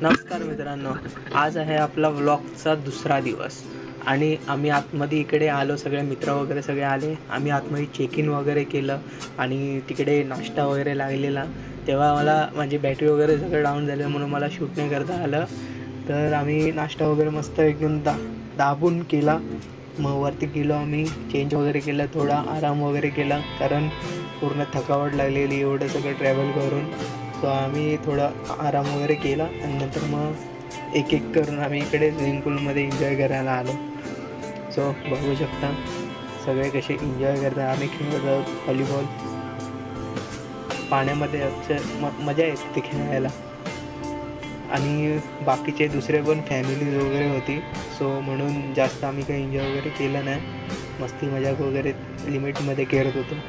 नमस्कार मित्रांनो. आज आहे आपला व्लॉगचा दुसरा दिवस आणि आम्ही आतमध्ये इकडे आलो, सगळे मित्र वगैरे सगळे आले. आम्ही आतमध्ये चेक इन वगैरे केलं आणि तिकडे नाश्ता वगैरे लागलेला. तेव्हा मला माझी बॅटरी वगैरे सगळं डाऊन झालं म्हणून मला शूट नाही करता आलं. तर आम्ही नाश्ता वगैरे मस्त एकदम दाबून केला. मग वरती गेलो, आम्ही चेंज वगैरे केलं, थोडा आराम वगैरे केला कारण पूर्ण थकावट लागलेली एवढं सगळं ट्रॅव्हल करून. सो आम्ही थोडा आराम वगैरे केला आणि नंतर मग एक एक करून आम्ही इकडे स्विमिंग पूलमध्ये एन्जॉय करायला आलो. सो बघू शकता सगळे कसे एन्जॉय करतात. आम्ही खेळत आहोत व्हॉलीबॉल पाण्यामध्ये. मजा येते ते खेळायला आणि बाकीचे दुसरे पण फॅमिलीज वगैरे होती. सो म्हणून जास्त आम्ही काही एन्जॉय वगैरे केलं नाही. मस्ती मजाक वगैरे लिमिटमध्ये करत होतो.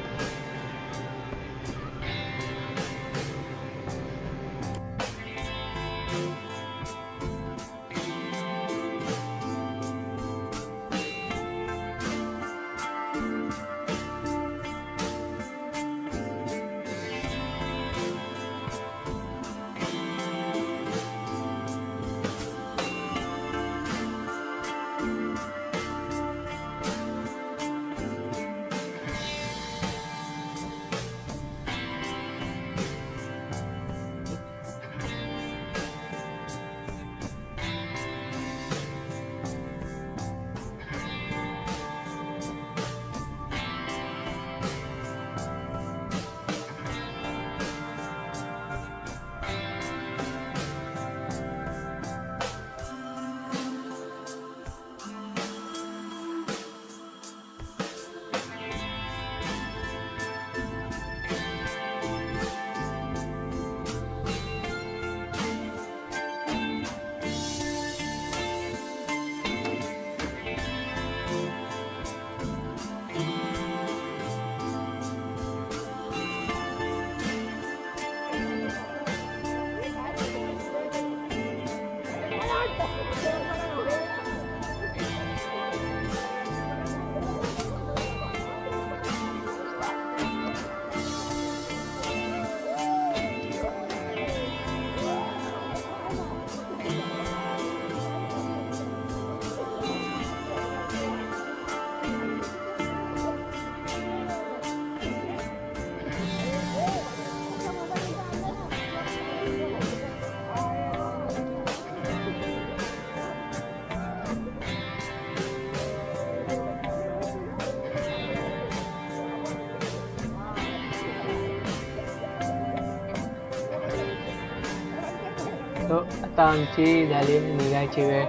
तो आता आमची झाली निघायची वेळ.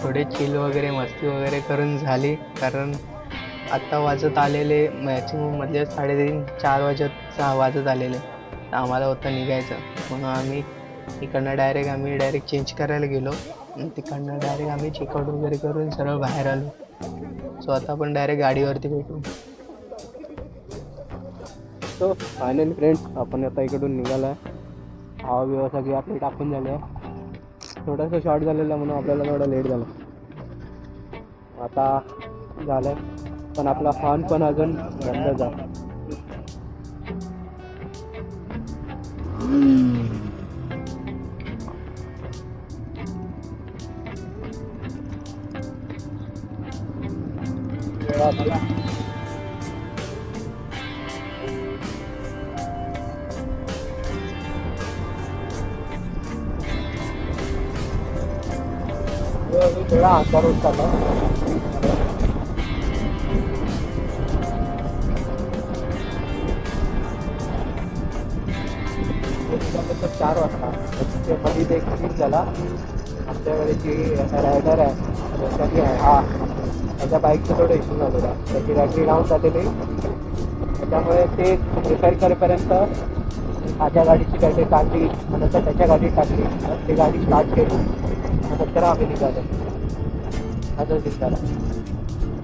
थोडे चिल वगैरे मस्ती वगैरे करून झाली कारण आत्ता वाजत आलेले मॅक्सिमम मधले 3:30-4 वाजत आलेले. तर आम्हाला होतं निघायचं म्हणून आम्ही डायरेक्ट चेंज करायला गेलो. तिकडनं डायरेक्ट आम्ही चेकआउट वगैरे करून सरळ बाहेर आलो. सो आता आपण डायरेक्ट गाडीवरती भेटू. सो फायनली फ्रेंड्स, आपण आता इकडून निघाला. हवा बिवा सगळी आपली टाकून झाली आहे. थोडंसं शॉर्ट झालेलं म्हणून आपल्याला थोडं लेट झालं. आता झालं पण आपला हॉर्न पण अजून बंद झाला. थोडा अंधार होत चालला. तर 4 वाजता मध्ये ते एक सीट झाला. आमच्याकडे जी रायडर आहे हा त्याच्या बाईकचं थोडं इश्यू झालेला. त्याची बॅटरी डाऊन झालेली. त्याच्यामुळे ते रिपेअर करेपर्यंत माझ्या गाडीची बॅटरी टाकली, नंतर त्याच्या गाडीत टाकली, ती गाडी स्टार्ट केली, नंतर आम्ही निघालो. असं दिसताना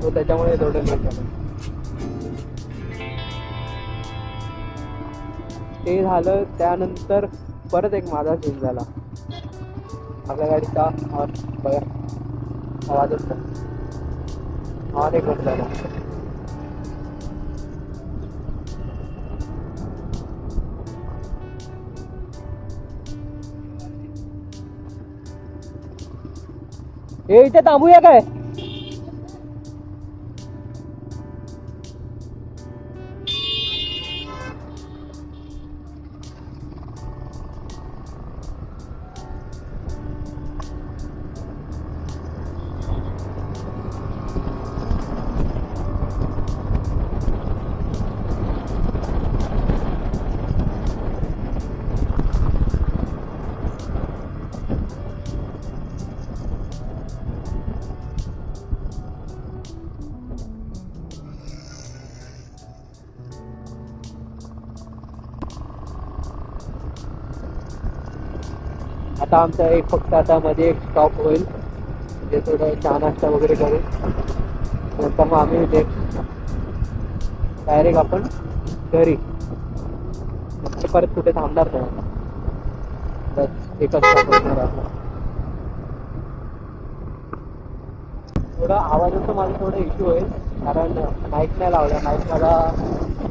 तो त्याच्यामुळे थोडं लेट झालं. ते झालं त्यानंतर परत एक माझा सीन झाला. आपल्या गाडीचा हॉर्न बघा आवाजच नाही. हॉर्न एक बंद झाला. हे इथे थांबूया काय? आता आमचा एक फक्त आता मध्ये एक स्टॉप होईल, म्हणजे थोडं चहा नाश्ता वगैरे करू, नंतर मग आम्ही डायरेक्ट आपण घरी परत कुठे थांबणार नाही. बस एकच स्टॉप होणार आपला. थोडा आवाजाचा माझा थोडा इश्यू होईल, कारण माईक नाही लावला, माईक मला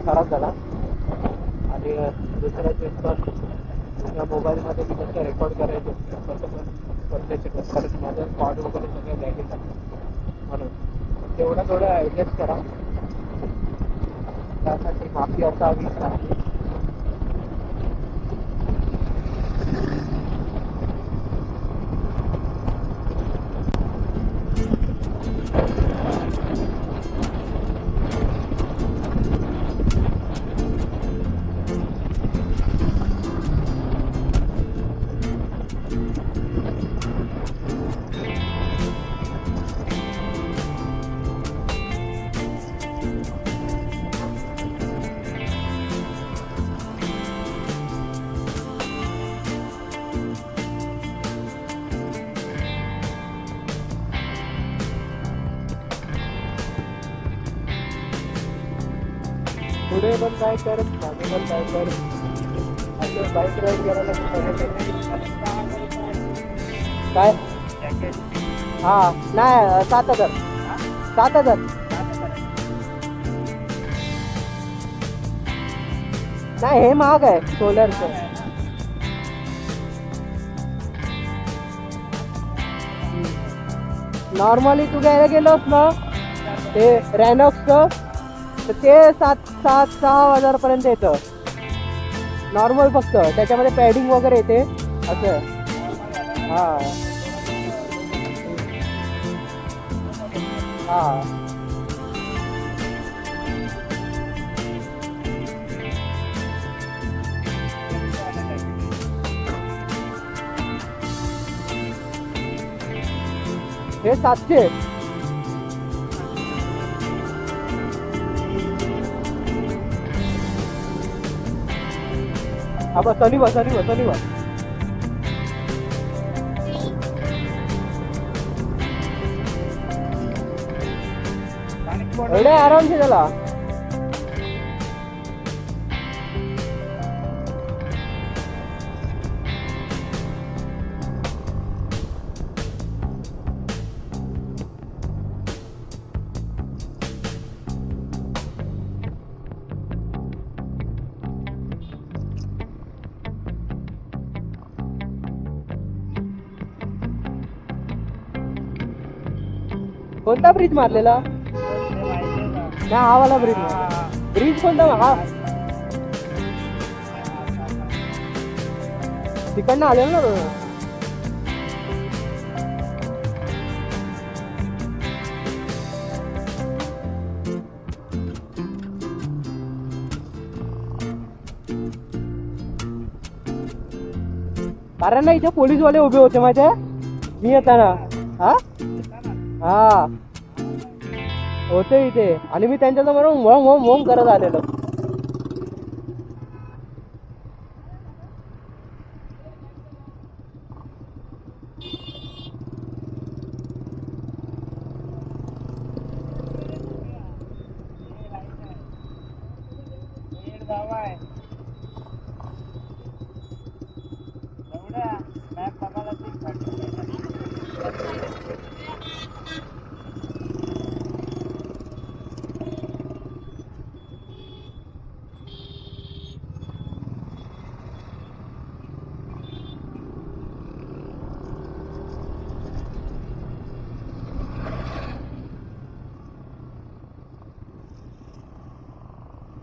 खराब झाला. आणि दुसऱ्या पण मोबाईलमध्ये मी कसं रेकॉर्ड करायचं कसं पण करण्याचे माझं कॉर्ड वगैरे सगळं बॅगेत म्हणून तेवढं थोडं ॲडजस्ट करा, त्यासाठी माफी असावी. पुढे पण काय कर, मागे पण काय कर, असं बाईक राईड करायला काय? हा नाही 7,000 7,000 नाही, हे महाग आहे सोलरचं. नॉर्मली तू घ्यायला गेलोस ना ते रॅनॉक्सचं, तर ते 6,000 पर्यंत येतं नॉर्मल, फक्त त्याच्यामध्ये पॅडिंग वगैरे येते असं. हा हा हे 700. हा बस सनी एवढे आराम से चला. कोणता ब्रिज मारलेला? नाही, हा वाला ब्रिज कोणता? हा तिकडनं आलेलं ना. कारण ना इथे पोलीसवाले उभे होते माझ्या मी येताना. हा हा होते इथे, आणि मी त्यांच्यासमोर मोम करत आलेलो.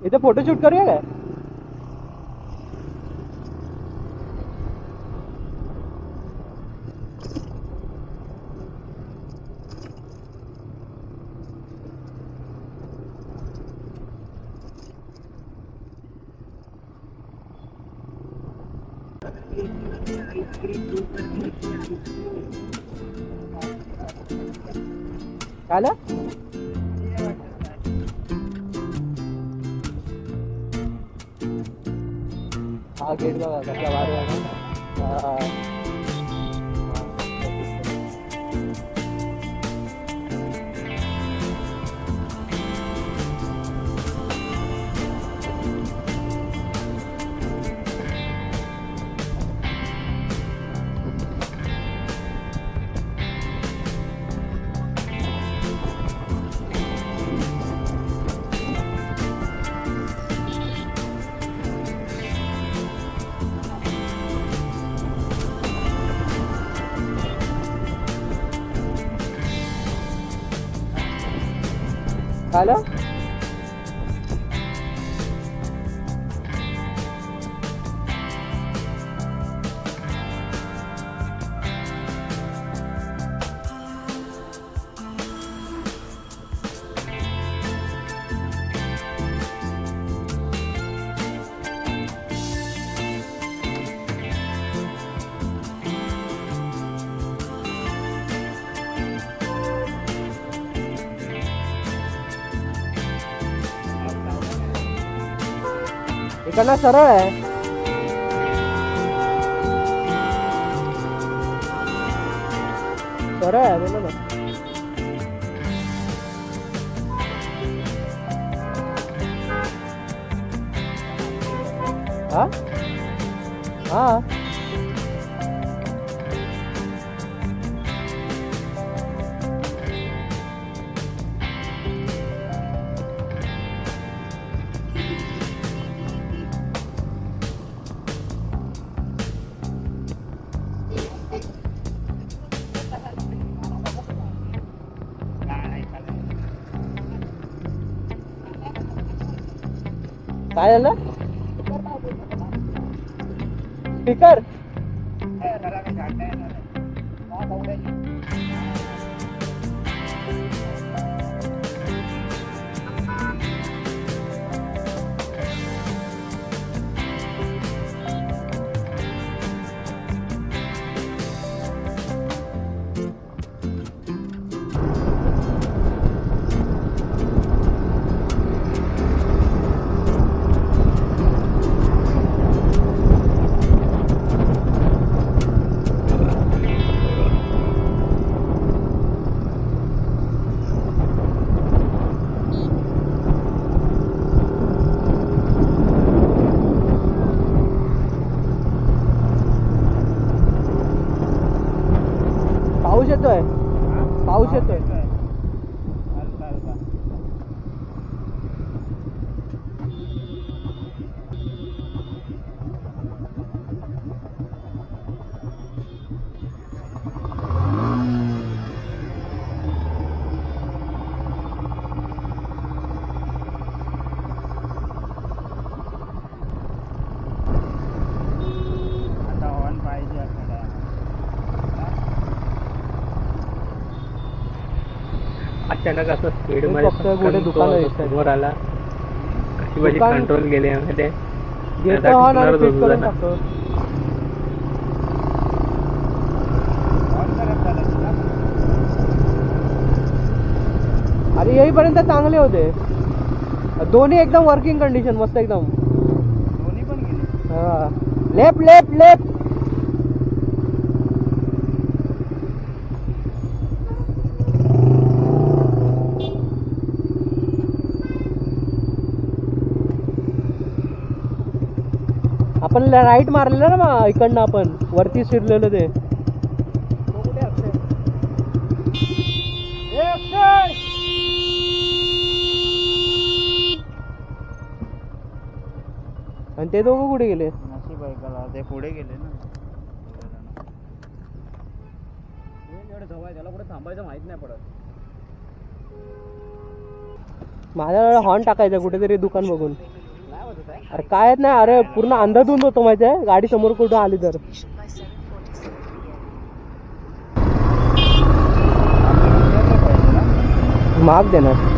इथे फोटोशूट करूया काय? आला हा गेट बघा कसला भारी आहे ना. आलं इकडनं सरळ आहे. सरळ आहे बोला ना. हा हा काय झालं? स्पीकर पाऊस येतोय. पाऊस येतोय. अचानक असं स्पीड मध्ये समोर आला. कशी माझी कंट्रोल गेले मध्ये. अरे येईपर्यंत चांगले होते दोन्ही एकदम वर्किंग कंडिशन मस्त एकदम. दोन्ही पण गेले. Left left left. आपण राईट मारलेलं ना मग इकडनं आपण वरती शिरलेलं ते. आणि ते दोघं कुठे गेले? नशीब आहे का ते पुढे गेले ना. एवढे जवळ त्याला कुठे थांबायचं माहित नाही पडत. माझ्या हॉर्न टाकायचा कुठेतरी दुकान बघून. अरे काय नाही, अरे पूर्ण अंधाधुंद होतो माहिती आहे गाडी समोर कुठं आली तर. माग देणार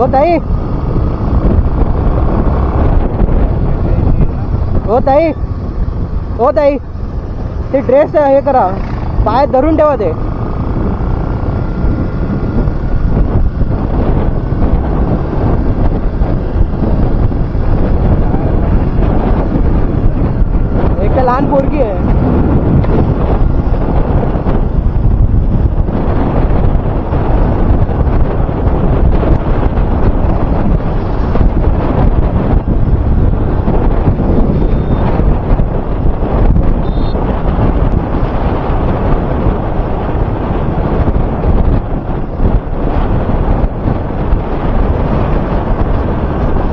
हो ताई, हो ताई, हो ताई, ते ड्रेस हे करा, पाय धरून ठेवा ते. एक लहान पोरगी आहे.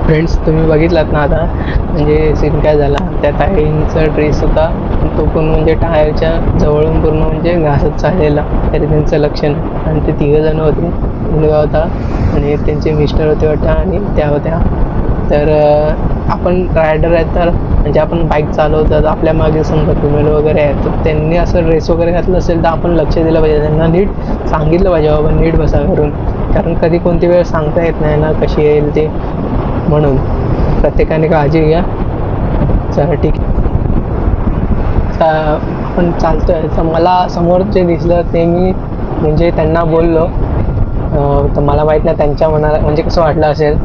फ्रेंड्स, तुम्ही बघितलात ना आता म्हणजे सीन काय झाला. त्या ताईंचा ड्रेस होता तो पण म्हणजे टायरच्या जवळून पूर्ण म्हणजे घासत चाललेला, तरी त्यांचं लक्ष नाही. आणि ते 3 जण होते, मुलगा होता आणि त्यांचे मिस्टर होते वाटतं आणि त्या होत्या. तर आपण रायडर आहे तर म्हणजे आपण बाईक चालवतात आपल्या मागे समजा फिमेल वगैरे आहे तर त्यांनी असं रेस वगैरे घातलं असेल तर आपण लक्ष दिलं पाहिजे, त्यांना नीट सांगितलं पाहिजे बाबा नीट बसा करून, कारण कधी कोणती वेळ सांगता येत नाही ना कशी येईल ते, म्हणून प्रत्येकाने काळजी घ्या. चला ठीक आहे, आपण चालतोय. तर मला समोर जे दिसलं ते मी म्हणजे त्यांना बोललो, तर मला माहीत नाही त्यांच्या मनाला म्हणजे कसं वाटलं असेल,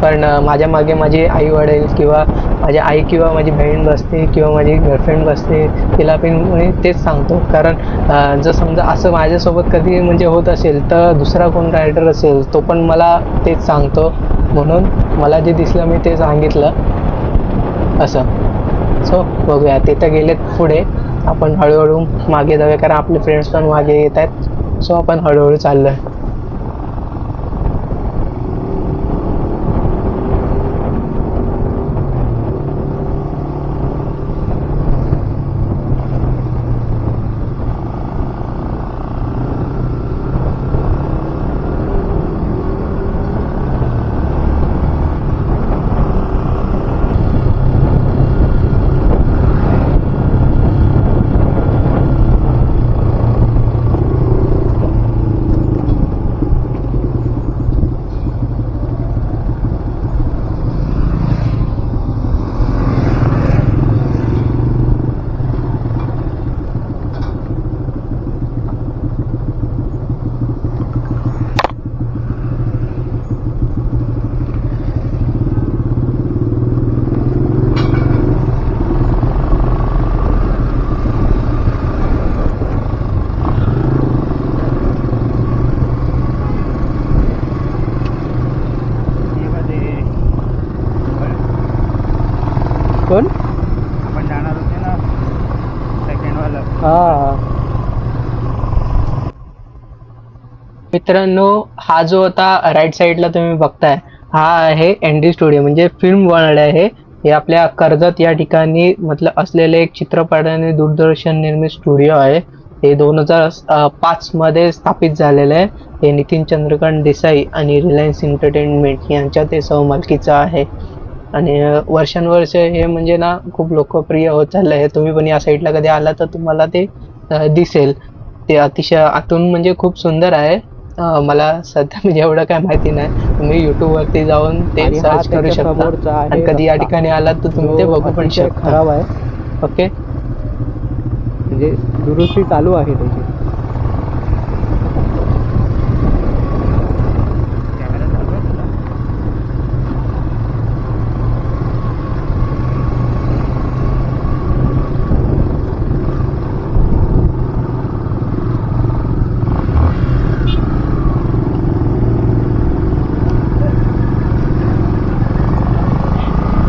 पण माझ्या मागे माझी आई वडील किंवा माझी आई किंवा माझी बहीण बसते किंवा माझी गर्लफ्रेंड बसते, तिला पण मी तेच सांगतो, कारण जर समजा असं माझ्यासोबत कधी म्हणजे होत असेल तर दुसरा कोण रायडर असेल तो पण मला तेच सांगतो, म्हणून मला जे दिसलं मी ते सांगितलं असं. सो बघूया, ते तर गेलेत पुढे, आपण हळूहळू मागे जाऊया कारण आपले फ्रेंड्स पण मागे येत आहेत. सो आपण हळूहळू चाललोय. कोण आपण जाणार होते ना सेकंडवाला. हा मित्रांनो, हा जो आता राईट साईडला तुम्ही बघताय हा आहे एनडी स्टुडिओ, म्हणजे फिल्म वर्ल्ड आहे हे आपल्या कर्जत या ठिकाणी मतलब असलेले एक चित्रपट आणि दूरदर्शन निर्मित स्टुडिओ आहे. हे 2005 मध्ये स्थापित झालेलं आहे. हे नितीन चंद्रकांत देसाई आणि रिलायन्स एंटरटेनमेंट यांच्या ते सहमालकीचं आहे आणि वर्षानुवर्ष हे म्हणजे ना खूप लोकप्रिय होत चाललं आहे. तुम्ही पण या साईडला कधी आला तर तुम्हाला ते दिसेल. ते अतिशय आतून म्हणजे खूप सुंदर आहे. मला सध्या म्हणजे एवढं काय माहिती नाही, तुम्ही YouTube वरती जाऊन ते सर्च करू शकता आणि कधी या ठिकाणी आलात तर तुम्ही ते बघू पण शकता. खराब आहे ओके, म्हणजे दुरुस्ती चालू आहे त्याची.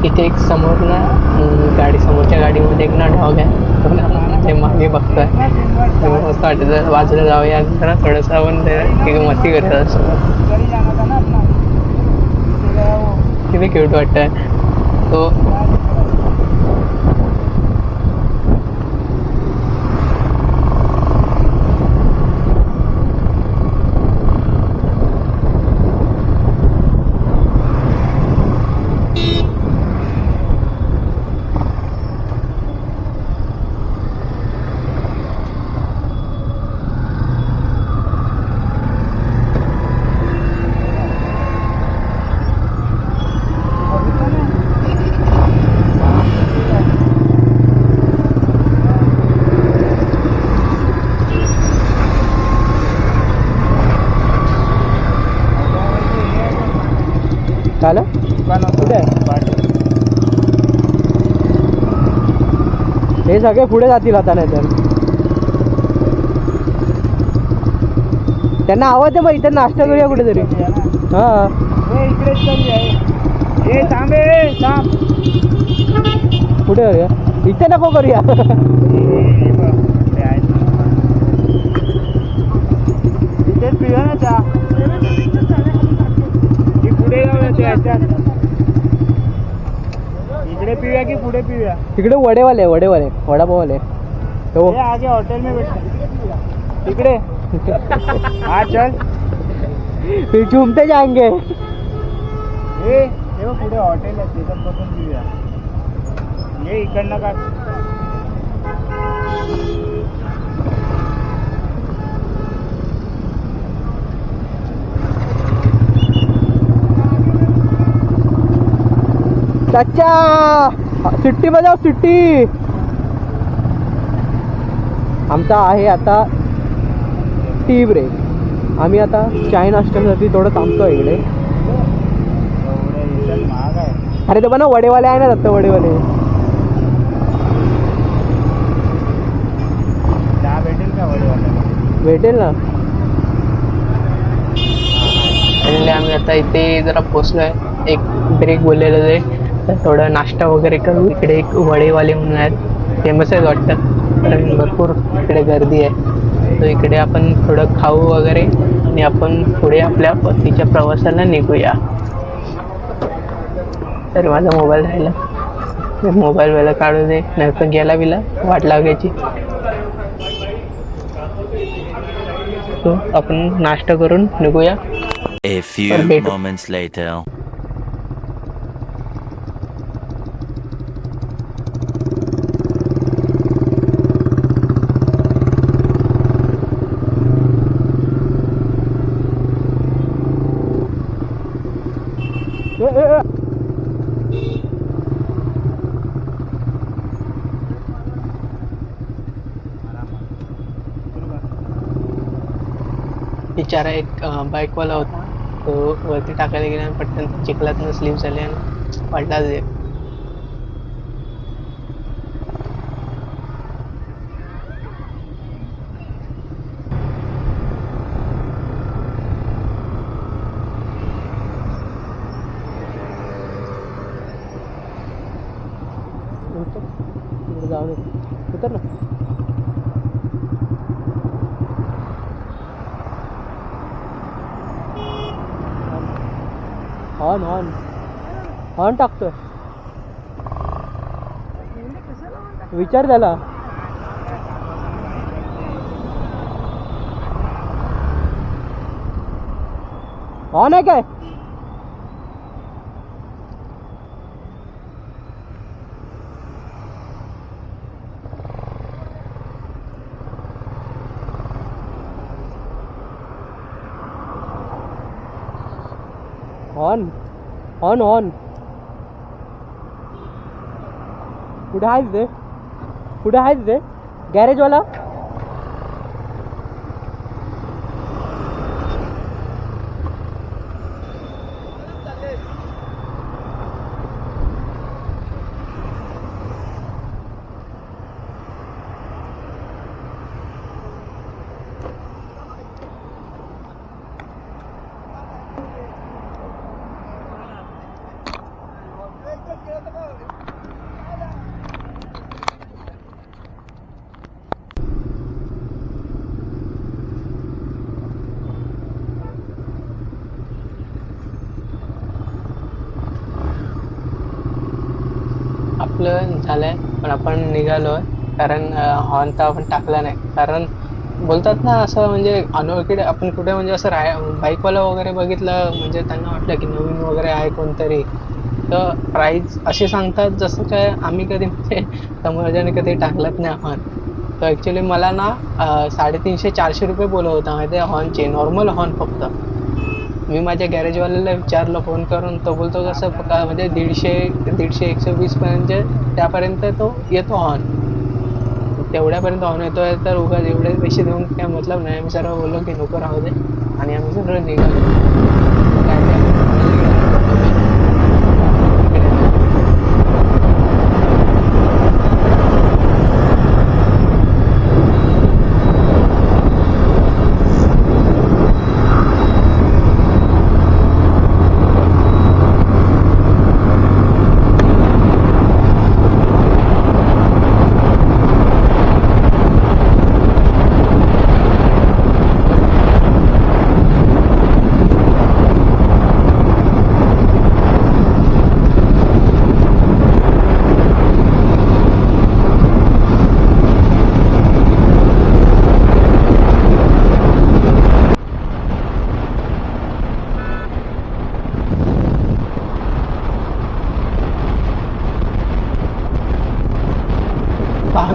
इथे एक समोर ना गाडी समोरच्या गाडीमध्ये एक ना डॉग आहे, तो ना ते मागे बघतोय. तेव्हा मस्त वाटतं बाजूला जाऊया ना थोडंसं आपण ते मस्ती करत असतो. किती क्यूट वाटतंय तो. झालं कुठे हे सगळे पुढे जातील आता, नाही तर त्यांना आवाज आहे. मग इथे नाश्ता करूया कुठेतरी. हा कुठे करूया, इथे नको करूया. इथेच पिऊया ना चहा. पुढे इकडे पिऊया की पुढे पिऊया. तिकडे वडेवाले वडापाववाले तो आगे हॉटेल में बैठा तिकडे. हाँ चल, फिर झूमते जाएंगे. तेव्हा पुढे हॉटेल आहे त्याच्यात बसून पिऊया. ये इकडनं का चाचा सिट्टी बजाव सिट्टी. आमचा आहे आता टी ब्रेक. आम्ही आता चाय नाश्त्यासाठी थोडं थांबतो इकडे. अरे तो पण वडेवाले आहे ना दत्त वडेवाले. चहा भेटेल का वडेवाले? भेटेल ना. आम्ही आता इथे जरा पोचलो आहे. एक ब्रेक बोललेलं आहे तर थोडं नाश्ता वगैरे करू. इकडे एक वडेवाले म्हणून आहेत, फेमस आहेत वाटतं, कारण भरपूर इकडे गर्दी आहे. तर इकडे आपण थोडं खाऊ वगैरे आणि आपण पुढे आपल्या परतीच्या प्रवासाला निघूया. तर माझा मोबाईल राहिला, मोबाईल वेळेला काढू दे, नाही तर गेला बिला वाट लागायची. तो आपण नाश्ता करून निघूया. A few moments later. बिचारा एक बाईकवाला होता, तो वरती टाकायला गेला आणि पटकन चिखलातनं स्लिप झाले आणि पडला जे. जाऊन उतर ना. हॉर्न हॉर्न हॉर्न टाकतोय. विचार त्याला. हॉर्न आहे काय? हॉर्न हॉर्न हॉर्न कुठे आहेस रे? कुठे आहेस रे? गॅरेजवाला. आपलं झालंय, पण आपण निघालो कारण हॉर्न तर आपण टाकला नाही. कारण बोलतात ना असं, म्हणजे अनोळखी आपण कुठे म्हणजे असं बाईकवाला वगैरे बघितलं म्हणजे त्यांना वाटलं की नवीन वगैरे आहे कोणतरी, तर प्राईस असे सांगतात जसं काय आम्ही कधी म्हणजे समोरच्याने कधी टाकलाच नाही हॉर्न. तर ॲक्च्युली मला ना 350-400 रुपये बोलत होता माहिती आहे हॉर्नचे, नॉर्मल हॉर्न फक्त. मी माझ्या गॅरेजवाल्याला विचारलं फोन करून, तो बोलतो कसं म्हणजे 150-120 पर्यंत त्यापर्यंत तो येतो हॉर्न. तेवढ्यापर्यंत हॉर्न येतोय तर उगाच एवढे पैसे देऊन काय मतलब नाही. आम्ही सर्व बोललो की नको राहू दे आणि आम्ही सर्व निघालो. काय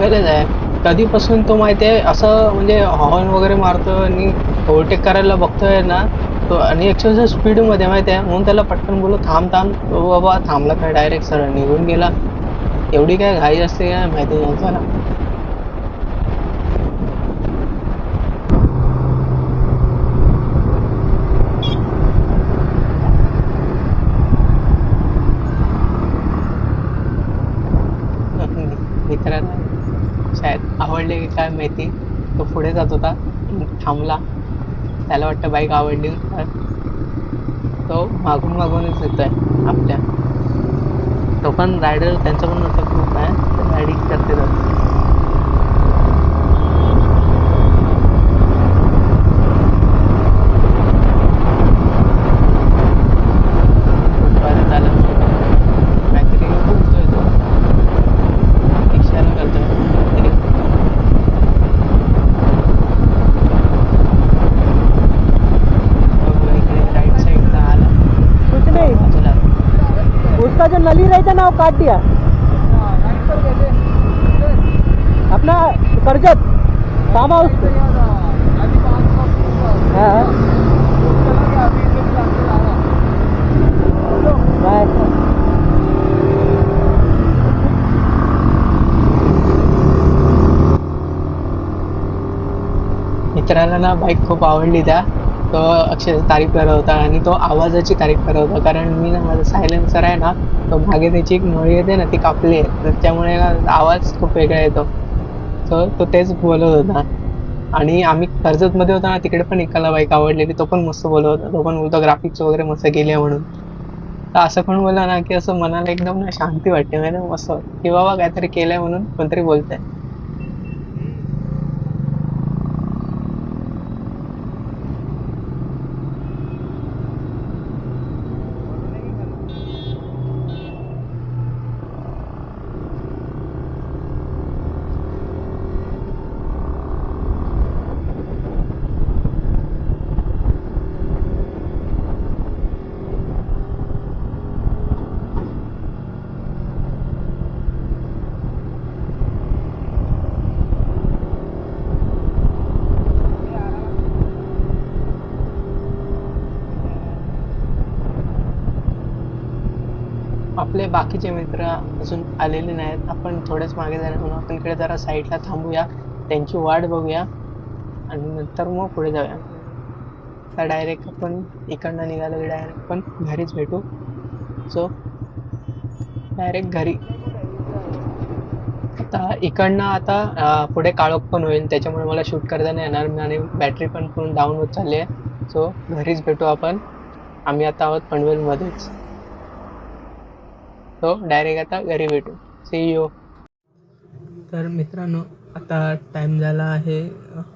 वगैरेच आहे. कधीपासून तो माहिती आहे असं म्हणजे हॉर्न वगैरे मारतो आणि ओव्हरटेक करायला बघतोय ना तो, आणि ॲक्च्युअली स्पीडमध्ये माहिती आहे, म्हणून त्याला पटकन बोललो थांब थांब, तो बाबा थांबला काय डायरेक्ट सरळ निघून गेला. एवढी काय घाई असते काय माहिती नाही त्याला. मित्राला शायद आवडले की काय माहिती, तो पुढे जात होता थांबला, त्याला वाटतं बाईक आवडली, तर तो मागून मागूनच येतोय आपल्या. तो पण रायडर, त्यांचा पण मोठा ग्रुप आहे, रायडिंग करते जातो. परत आलं काहीतरी बोलतोय तो, इशारा करतोय काहीतरी. बघू इकडे राईट साईडला आला, कुछ नहीं, बाजूला उसका जो नली रहता ना वो काट दिया अपना कर्जत फार्म हाउस पे। हाँ बाय। मित्राला ना बाईक खूप आवडली त्या, तो अक्षरशः तारीफ करत होता, आणि तो आवाजाची तारीफ करत होता, कारण मी ना माझा सायलेन्सर आहे ना, तो मागे त्याची एक नळी येते ना ती कापली आहे, तर त्यामुळे ना आवाज खूप वेगळा येतो. सो तो तेच बोलत होता. आणि आम्ही कर्जतमध्ये होता ना, तिकडे पण एकाला बाईक आवडलेली, तो पण मस्त बोलत होता, तो पण बोलतो ग्राफिक्स वगैरे मस्त केले म्हणून. तर असं कोण बोलला ना की असं मनाला एकदम ना शांती वाटते, माहिती आहे, मस्त की बाबा काहीतरी केलंय म्हणून कोणतरी बोलतंय. आपले बाकीचे मित्र अजून आलेले नाहीत, आपण थोडेच मागे जाणार म्हणून आपण इकडे जरा साईडला थांबूया, त्यांची वाट बघूया आणि नंतर मग पुढे जाऊया. तर डायरेक्ट आपण इकडनं निघालो की डायरेक्ट आपण घरीच भेटू. सो डायरेक्ट घरी. आता इकडनं आता पुढे काळोख पण होईल, त्याच्यामुळे मला शूट करता नाही येणार, आणि बॅटरी पण पूर्ण डाऊन होत चालली आहे. सो घरीच भेटू आपण. आम्ही आता आहोत पनवेलमध्येच, तो डायरेक्ट आता घरी भेटू. See you. तर मित्रांनो, आता टाईम झाला आहे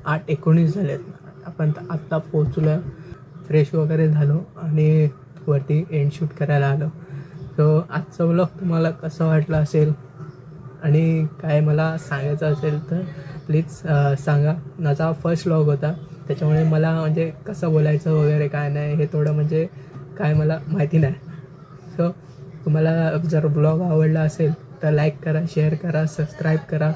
8:19 झालेत. आपण आत्ता पोचलो आहे, फ्रेश वगैरे झालो आणि वरती एंड शूट करायला आलो. सो आजचा व्लॉग तुम्हाला कसं वाटलं असेल आणि काय मला सांगायचं असेल तर प्लीज सांगा. माझा फर्स्ट व्लॉग होता, त्याच्यामुळे मला म्हणजे कसं बोलायचं वगैरे काय नाही हे थोडं म्हणजे काय मला माहिती नाही. सो तुम्हाला जर ब्लॉग आवडला असेल तर लाईक करा, शेअर करा, सबस्क्राईब करा,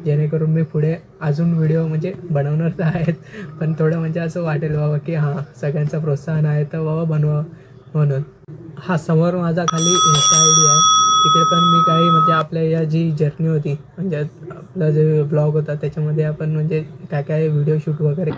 जेणेकरून मी पुढे अजून व्हिडिओ म्हणजे बनवणार तर आहेत, पण थोडं म्हणजे असं वाटेल बाबा की हां सगळ्यांचं प्रोत्साहन आहे तर बाबा बनवा म्हणून. हा समोर माझा खाली इन्स्टा ID आहे, तिकडे पण मी काही म्हणजे आपल्या या जी जर्नी होती म्हणजे आपला जे ब्लॉग होता त्याच्यामध्ये आपण म्हणजे काय काय व्हिडिओ शूट वगैरे